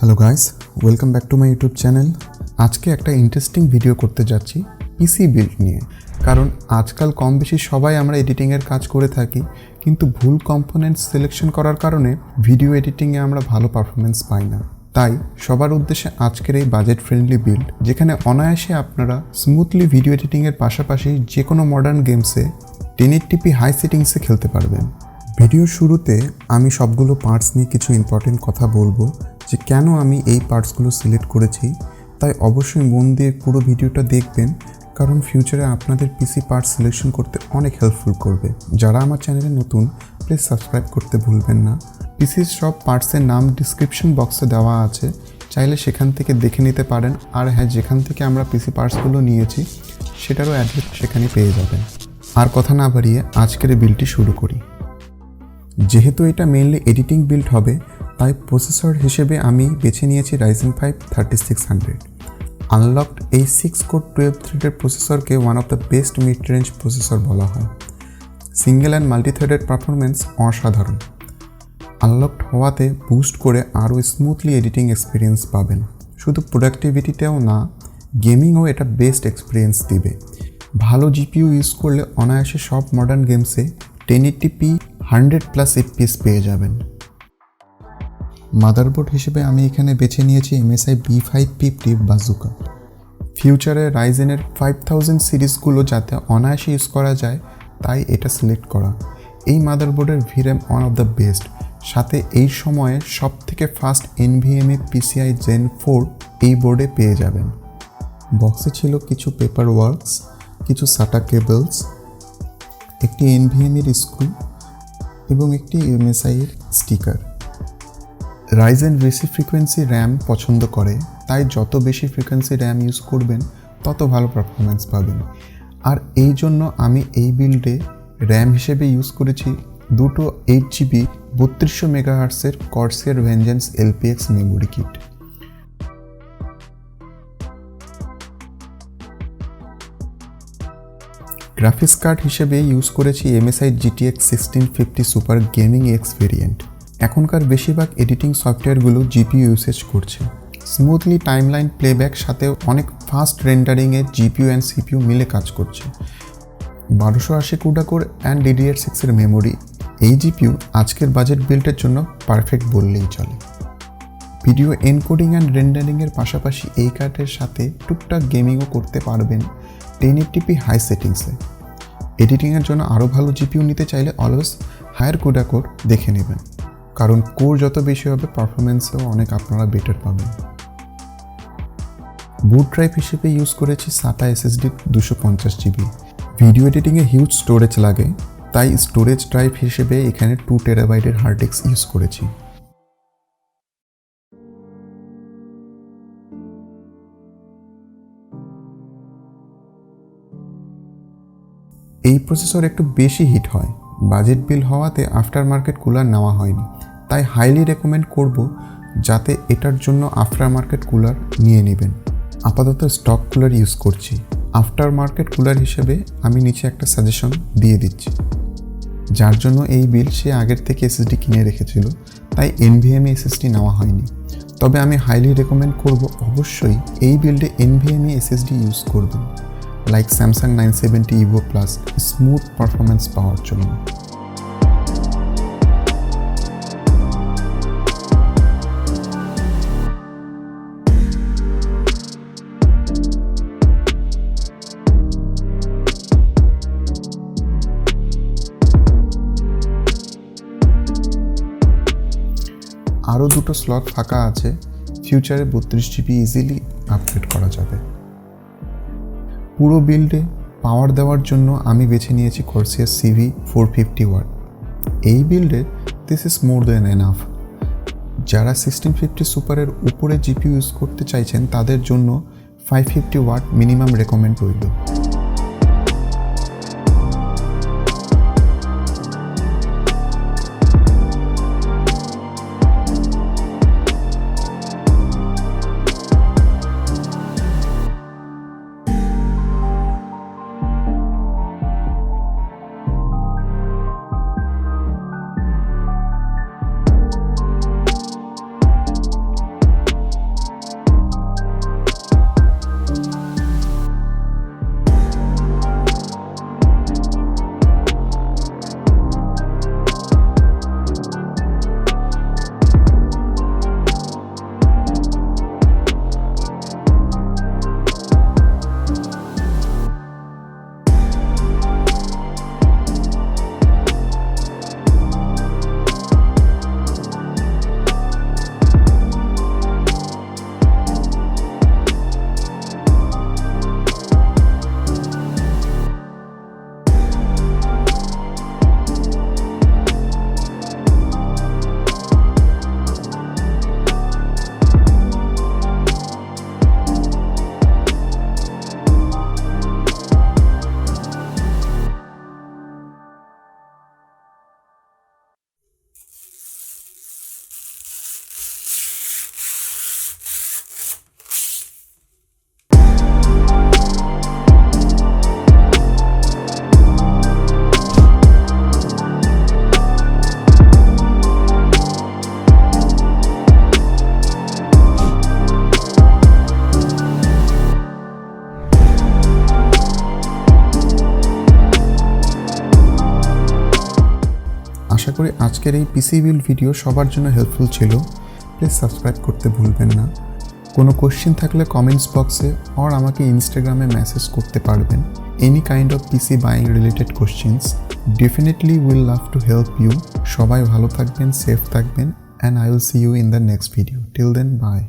Hello guys, welcome back to my YouTube channel. আজকে একটা interesting video করতে যাচ্ছি পিসি বিল্ড নিয়ে। কারণ আজকাল কম বেশি সবাই আমরা এডিটিংয়ের কাজ করে থাকি, কিন্তু ভুল কম্পোনেন্টস সিলেকশন করার কারণে ভিডিও এডিটিংয়ে আমরা ভালো পারফরমেন্স পাই না। তাই সবার উদ্দেশ্যে আজকের এই বাজেট ফ্রেন্ডলি বিল্ড, যেখানে অনায়াসে আপনারা স্মুথলি ভিডিও এডিটিংয়ের পাশাপাশি যে কোনো মডার্ন গেমসে 1080p হাই সেটিংসে খেলতে পারবেন। ভিডিওর শুরুতে আমি সবগুলো পার্টস নিয়ে কিছু ইম্পর্টেন্ট কথা বলবো, যে কেন আমি এই পার্টসগুলো সিলেক্ট করেছি। তাই অবশ্যই মন দিয়ে পুরো ভিডিওটা দেখবেন, কারণ ফিউচারে আপনাদের পিসি পার্টস সিলেকশন করতে অনেক হেল্পফুল করবে। যারা আমার চ্যানেলে নতুন, প্লিজ সাবস্ক্রাইব করতে ভুলবেন না। পিসির সব পার্টসের নাম ডিসক্রিপশন বক্সে দেওয়া আছে, চাইলে সেখান থেকে দেখে নিতে পারেন। আর হ্যাঁ, যেখান থেকে আমরা পিসি পার্টসগুলো নিয়েছি সেটারও অ্যাড্রেস সেখানে পেয়ে যাবেন। আর কথা না বাড়িয়ে আজকের বিল্ডটি শুরু করি। যেহেতু এটা মেইনলি এডিটিং বিল্ড হবে, তাই প্রসেসর হিসেবে আমি বেছে নিয়েছি Ryzen5 3600। আনলকড এই 6 কোর 12 থ্রেডের প্রসেসরকে one of the best mid range processor বলা হয়। সিঙ্গেল অ্যান্ড মাল্টি থ্রেডের পারফরমেন্স অসাধারণ। আনলকড হওয়াতে বুস্ট করে আরও স্মুথলি এডিটিং এক্সপিরিয়েন্স পাবেন। শুধু প্রোডাক্টিভিটিতেও না, গেমিংও এটা বেস্ট এক্সপিরিয়েন্স দিবে। ভালো জিপিইউ ইউজ করলে অনায়াসে সব মডার্ন গেমসে 1080p 100+ FPS পেয়ে যাবেন। মাদারবোর্ড হিসেবে আমি এখানে বেছে নিয়েছি MSI B550 Bazooka। ফিউচারে রাইজেনের 5000 সিরিজগুলো যাতে অনায়াসে ইউজ করা যায়, তাই এটা সিলেক্ট করা। এই মাদারবোর্ডের VRAM one of the best, সাথে এই সময়ে সবথেকে ফাস্ট Nvme PCI Gen 4 এই বোর্ডে পেয়ে যাবেন। বক্সে ছিল কিছু পেপার ওয়ার্কস, কিছু SATA কেবলস, একটি Nvme এর স্ক্রু এবং একটি MSI এর স্টিকার। রাইজেন বেশি ফ্রিকোয়েন্সি র্যাম পছন্দ করে, তাই যত বেশি ফ্রিকোয়েন্সি র্যাম ইউজ করবেন তত ভালো পারফরমেন্স পাবেন। আর এই জন্য আমি এই বিল্ডে র্যাম হিসেবে ইউজ করেছি দুটো 8GB 3200 মেগাহার্টসের Corsair Vengeance LPX memory kit. Graphics card হিসেবে ইউজ করেছি MSI GTX 1650 super gaming x variant. এখনকার বেশিরভাগ এডিটিং সফটওয়্যারগুলো জিপিইউ ইউসেজ করছে। স্মুথলি টাইমলাইন প্লেব্যাক সাথে অনেক ফাস্ট রেন্ডারিংয়ে জিপিইউ অ্যান্ড সিপিইউ মিলে কাজ করছে। 1280 CUDA কোর অ্যান্ড DDR6 এর মেমোরি। এই জিপিইউ আজকের বাজেট বিল্ডের জন্য পারফেক্ট বললেই চলে। ভিডিও এনকোডিং অ্যান্ড রেন্ডারিংয়ের পাশাপাশি এই কার্ডের সাথে টুকটাক গেমিংও করতে পারবেন 1080p হাই সেটিংসে। এডিটিংয়ের জন্য আরও ভালো জিপিইউ নিতে চাইলে অলওয়েজ হায়ার CUDA কোর দেখে নেবেন, কারণ কোর যত বেশি হবে পারফরমেন্সেও অনেক আপনারা বেটার পাবেন। বুট ড্রাইভ হিসেবে ইউজ করেছি SATA SSD 250GB। ভিডিও এডিটিংয়ে হিউজ স্টোরেজ লাগে, তাই স্টোরেজ ড্রাইভ হিসেবে এখানে 2TB হার্ড ডিস্ক ইউজ করেছি। এই প্রসেসর একটু বেশি হিট হয়। বাজেট বিল হওয়াতে আফটার মার্কেট কুলার নেওয়া হয়নি, তাই হাইলি রেকমেন্ড করব যাতে এটার জন্য আফটার মার্কেট কুলার নিয়ে নেবেন। আপাতত স্টক কুলার ইউজ করছি। আফটার মার্কেট কুলার হিসেবে আমি নিচে একটা সাজেশন দিয়ে দিচ্ছি। যার জন্য এই বিল সে আগের থেকে SSD কিনে রেখেছিল, তাই Nvme SSD নেওয়া হয়নি। তবে আমি হাইলি রেকমেন্ড করব অবশ্যই এই বিল্ডে Nvme SSD ইউজ করবেন, like Samsung 970 EVO Plus smooth performance পাওয়ার জন্য। আরও দুটো স্লট ফাঁকা আছে, ফিউচারে 32GB ইজিলি আপগ্রেড করা যাবে। পুরো বিল্ডে পাওয়ার দেওয়ার জন্য আমি বেছে নিয়েছি Corsair CV450w। এই বিল্ডে this is more than enough. যারা 1650 সুপারের উপরে জিপিইউ ইউজ করতে চাইছেন তাদের জন্য 550W মিনিমাম রেকমেন্ড রইল। আশা করি আজকের এই পিসি বিল্ড ভিডিও সবার জন্য হেল্পফুল ছিল। প্লিজ সাবস্ক্রাইব করতে ভুলবেন না। কোনো কোশ্চেন থাকলে কমেন্টস বক্সে অর আমাকে ইনস্টাগ্রামে মেসেজ করতে পারবেন। Any kind of PC buying related questions, definitely will love to help you. সবাই ভালো থাকবেন, সেফ থাকবেন, and I will see you in the next video. Till then, by.